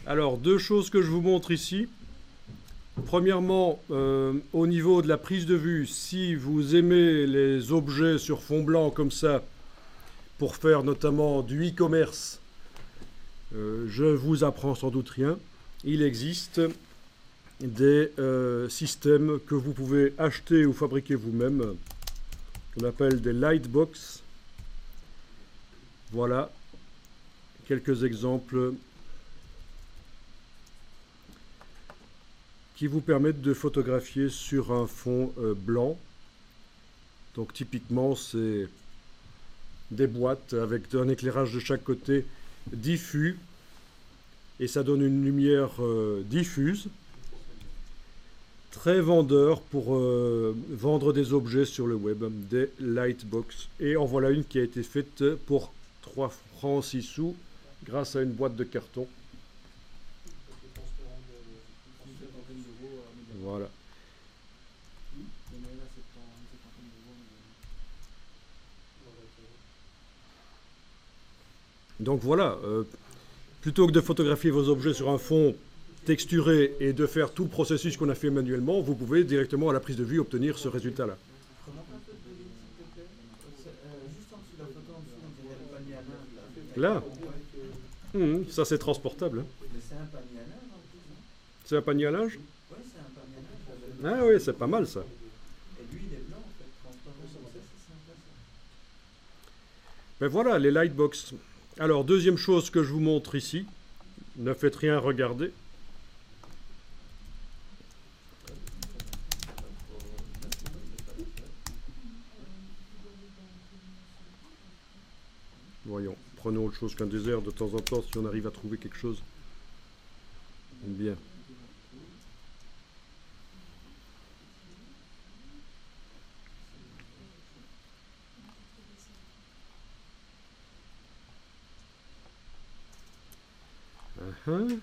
Alors, deux choses que je vous montre ici. Premièrement, au niveau de la prise de vue, si vous aimez les objets sur fond blanc comme ça, pour faire notamment du e-commerce, je vous apprends sans doute rien. Il existe des systèmes que vous pouvez acheter ou fabriquer vous-même, qu'on appelle des lightbox. Voilà quelques exemples qui vous permettent de photographier sur un fond blanc. Donc typiquement, c'est des boîtes avec un éclairage de chaque côté diffus et ça donne une lumière diffuse. Très vendeur pour vendre des objets sur le web, des lightbox. Et en voilà une qui a été faite pour 3 francs 6 sous grâce à une boîte de carton. Voilà. Donc voilà, plutôt que de photographier vos objets sur un fond texturé et de faire tout le processus qu'on a fait manuellement, vous pouvez directement à la prise de vue obtenir ce résultat-là. Là, ça c'est transportable. Hein. C'est un panier à linge. Ah oui, c'est pas mal ça. Ben voilà, les lightbox. Alors, deuxième chose que je vous montre ici. Ne faites rien, regardez. Voyons, prenons autre chose qu'un désert de temps en temps si on arrive à trouver quelque chose. Bien. Uh-huh.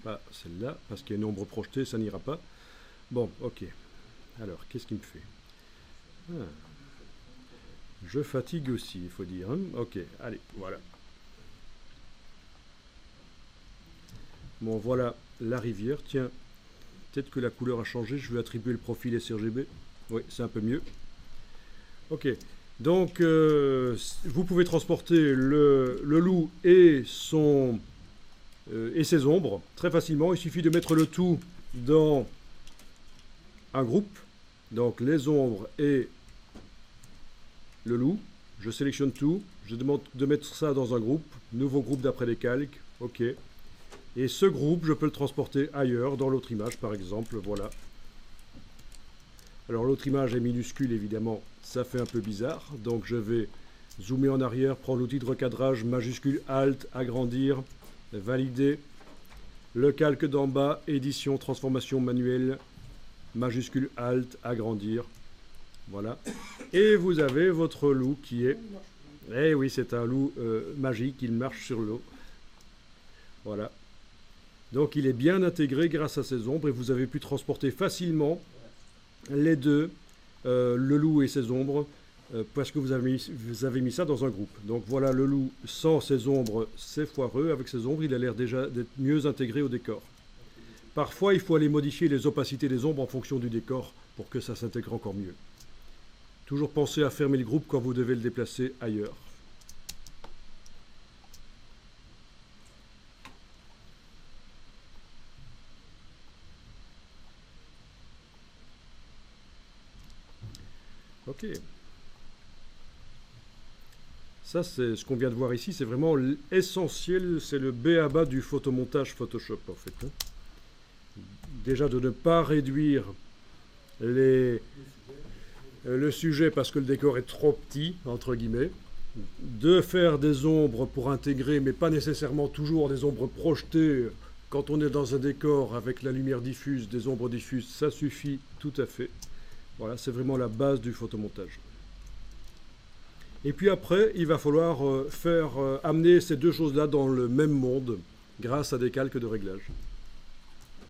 Pas celle-là, parce qu'il y a une ombre projetée, ça n'ira pas. Bon, ok. Alors, qu'est-ce qu'il me fait? Je fatigue aussi, il faut dire. Hein. Ok, allez, voilà. Bon, voilà la rivière. Tiens, peut-être que la couleur a changé. Je vais attribuer le profil sRGB. Oui, c'est un peu mieux. Ok. Donc, vous pouvez transporter le loup et ses ombres très facilement. Il suffit de mettre le tout dans un groupe. Donc, les ombres et le loup. Je sélectionne tout. Je demande de mettre ça dans un groupe. Nouveau groupe d'après les calques. Ok. Et ce groupe, je peux le transporter ailleurs, dans l'autre image par exemple, voilà. Alors l'autre image est minuscule évidemment, ça fait un peu bizarre. Donc je vais zoomer en arrière, prendre l'outil de recadrage, majuscule Alt, agrandir, valider. Le calque d'en bas, édition, transformation manuelle, majuscule Alt, agrandir. Voilà. Et vous avez votre loup qui est... Eh oui, c'est un loup magique, il marche sur l'eau. Voilà. Donc il est bien intégré grâce à ces ombres et vous avez pu transporter facilement les deux, le loup et ses ombres, parce que vous avez mis ça dans un groupe. Donc voilà, le loup sans ses ombres, c'est foireux. Avec ses ombres, il a l'air déjà d'être mieux intégré au décor. Parfois, il faut aller modifier les opacités des ombres en fonction du décor pour que ça s'intègre encore mieux. Toujours pensez à fermer le groupe quand vous devez le déplacer ailleurs. Ok. Ça, c'est ce qu'on vient de voir ici, c'est vraiment l'essentiel, c'est le b.a.-ba du photomontage Photoshop en fait. Hein. Déjà de ne pas réduire le sujet parce que le décor est trop petit, entre guillemets. de faire des ombres pour intégrer, mais pas nécessairement toujours des ombres projetées. Quand on est dans un décor avec la lumière diffuse, des ombres diffuses, ça suffit tout à fait. Voilà, c'est vraiment la base du photomontage. Et puis après, il va falloir amener ces deux choses-là dans le même monde grâce à des calques de réglage.